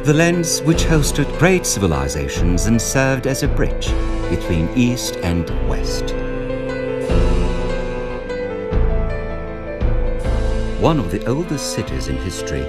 The lands which hosted great civilizations and served as a bridge between East and West. One of the oldest cities in history,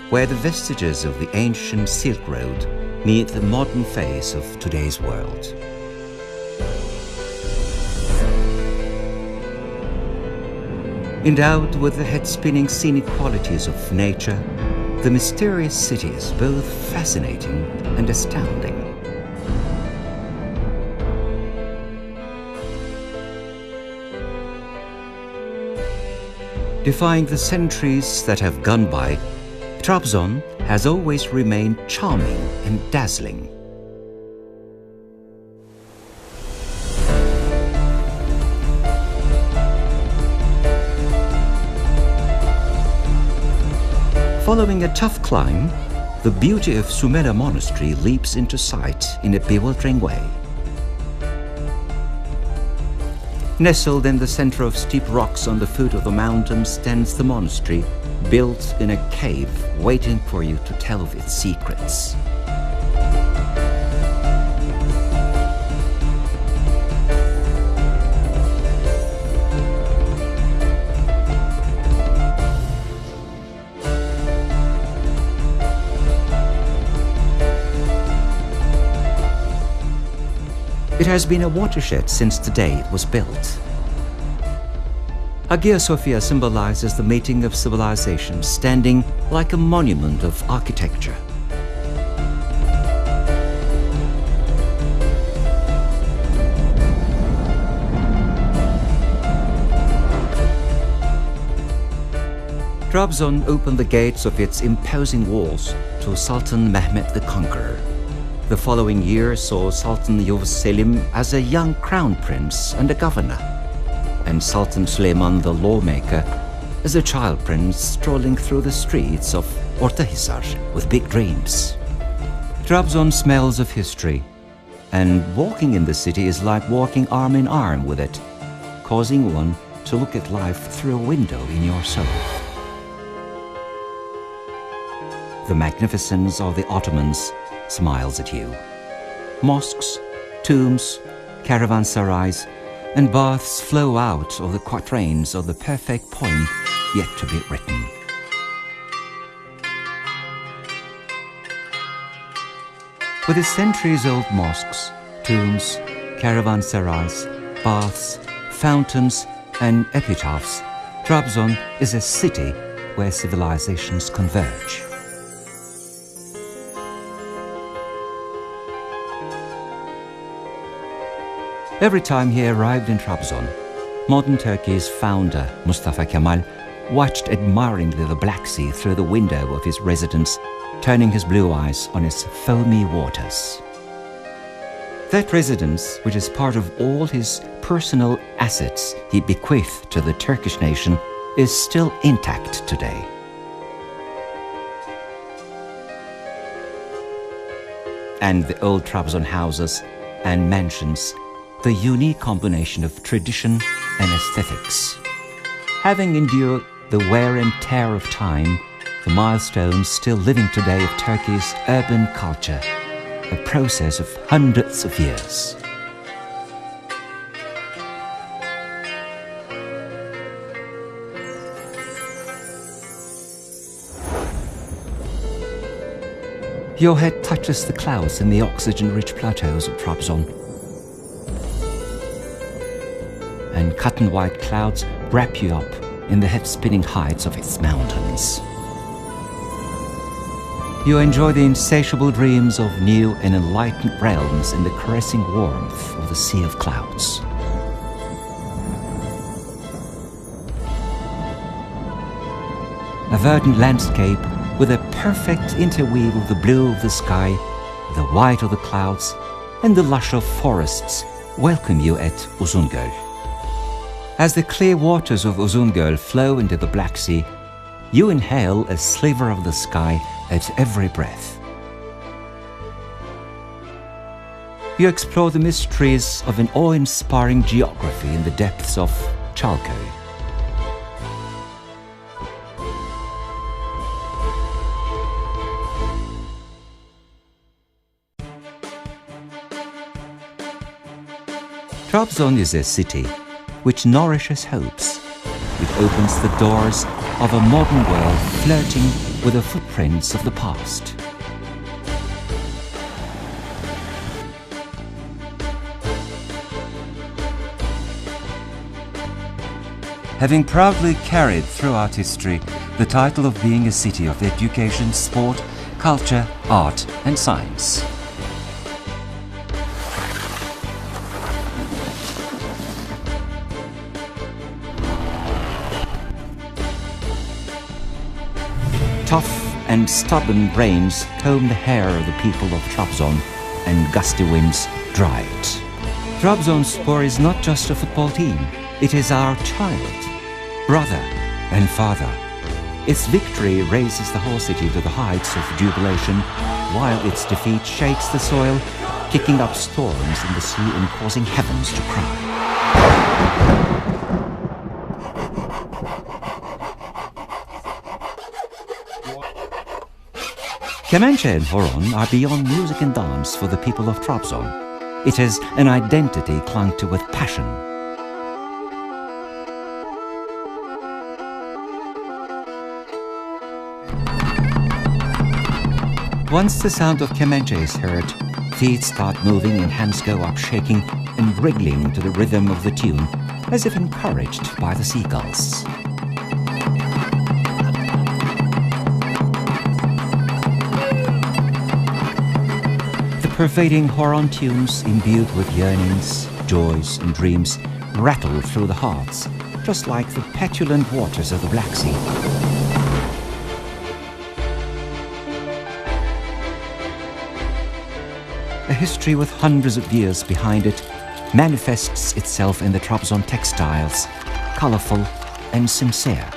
where the vestiges of the ancient Silk Road meet the modern face of today's world. Endowed with the head-spinning scenic qualities of nature, the mysterious city is both fascinating and astounding. Defying the centuries that have gone by, Trabzon has always remained charming and dazzling. Following a tough climb, the beauty of Sumela Monastery leaps into sight in a bewildering way. Nestled in the center of steep rocks on the foot of the mountain stands the monastery, built in a cave, waiting for you to tell of its secrets. It has been a watershed since the day it was built. Hagia Sophia symbolizes the meeting of civilizations, standing like a monument of architecture. Trabzon opened the gates of its imposing walls to Sultan Mehmed the Conqueror. The following year saw Sultan Yavuz Selim as a young crown prince and a governor, and Sultan Süleyman the lawmaker as a child prince strolling through the streets of Ortahisar with big dreams. Trabzon smells of history, and walking in the city is like walking arm in arm with it, causing one to look at life through a window in your soul. The magnificence of the Ottomans smiles at you. Mosques, tombs, caravansarais, and baths flow out of the quatrains of the perfect poem yet to be written. With its centuries-old mosques, tombs, caravansarais, baths, fountains, and epitaphs, Trabzon is a city where civilizations converge. Every time he arrived in Trabzon, modern Turkey's founder, Mustafa Kemal, watched admiringly the Black Sea through the window of his residence, turning his blue eyes on its foamy waters. That residence, which is part of all his personal assets he bequeathed to the Turkish nation, is still intact today. And the old Trabzon houses and mansions, the unique combination of tradition and aesthetics. Having endured the wear and tear of time, the milestones still living today of Turkey's urban culture, a process of hundreds of years. Your head touches the clouds in the oxygen-rich plateaus of Trabzon, and cotton-white clouds wrap you up in the head-spinning heights of its mountains. You enjoy the insatiable dreams of new and enlightened realms in the caressing warmth of the sea of clouds. A verdant landscape with a perfect interweave of the blue of the sky, the white of the clouds, and the lush of forests welcome you at Uzungöl. As the clear waters of Uzungöl flow into the Black Sea, you inhale a sliver of the sky at every breath. You explore the mysteries of an awe-inspiring geography in the depths of Çalköy. Trabzon is a city which nourishes hopes. It opens the doors of a modern world flirting with the footprints of the past. Having proudly carried throughout history the title of being a city of education, sport, culture, art and science. Tough and stubborn brains comb the hair of the people of Trabzon, and gusty winds dry it. Trabzonspor is not just a football team, it is our child, brother and father. Its victory raises the whole city to the heights of jubilation, while its defeat shakes the soil, kicking up storms in the sea and causing heavens to cry. Kemençe and horon are beyond music and dance for the people of Trabzon. It is an identity clung to with passion. Once the sound of kemençe is heard, feet start moving and hands go up shaking and wriggling to the rhythm of the tune, as if encouraged by the seagulls. The pervading horon tunes, imbued with yearnings, joys and dreams, rattle through the hearts, just like the petulant waters of the Black Sea. A history with hundreds of years behind it manifests itself in the Trabzon textiles, colorful and sincere.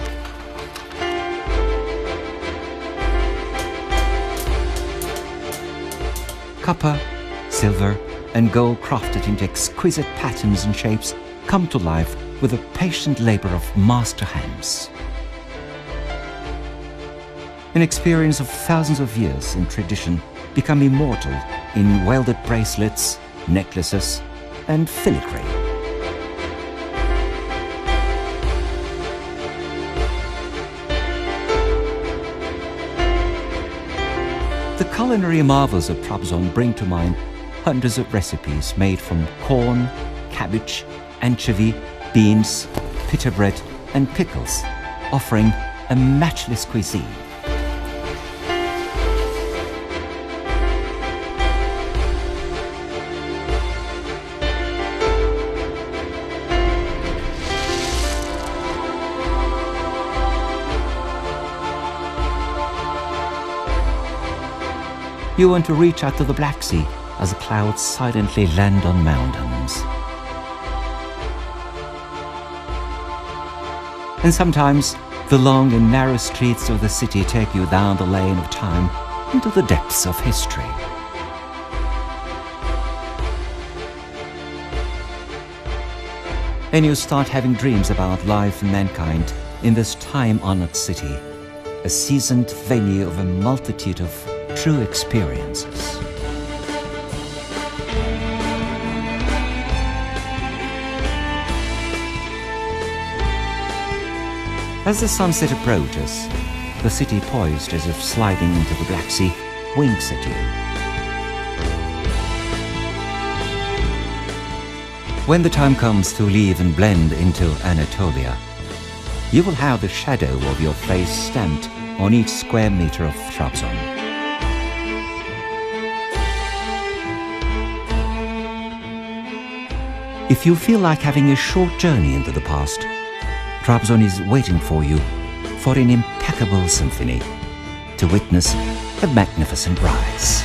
Copper, silver and gold crafted into exquisite patterns and shapes come to life with the patient labor of master hands. An experience of thousands of years in tradition become immortal in welded bracelets, necklaces, and filigree. The culinary marvels of Trabzon bring to mind hundreds of recipes made from corn, cabbage, anchovy, beans, pita bread, and pickles, offering a matchless cuisine. You want to reach out to the Black Sea as the clouds silently land on mountains. And sometimes the long and narrow streets of the city take you down the lane of time into the depths of history. And you start having dreams about life and mankind in this time-honored city, a seasoned venue of a multitude of true experiences. As the sunset approaches, the city, poised as if sliding into the Black Sea, winks at you. When the time comes to leave and blend into Anatolia, you will have the shadow of your face stamped on each square meter of Trabzon. If you feel like having a short journey into the past, Trabzon is waiting for you for an impeccable symphony to witness a magnificent rise.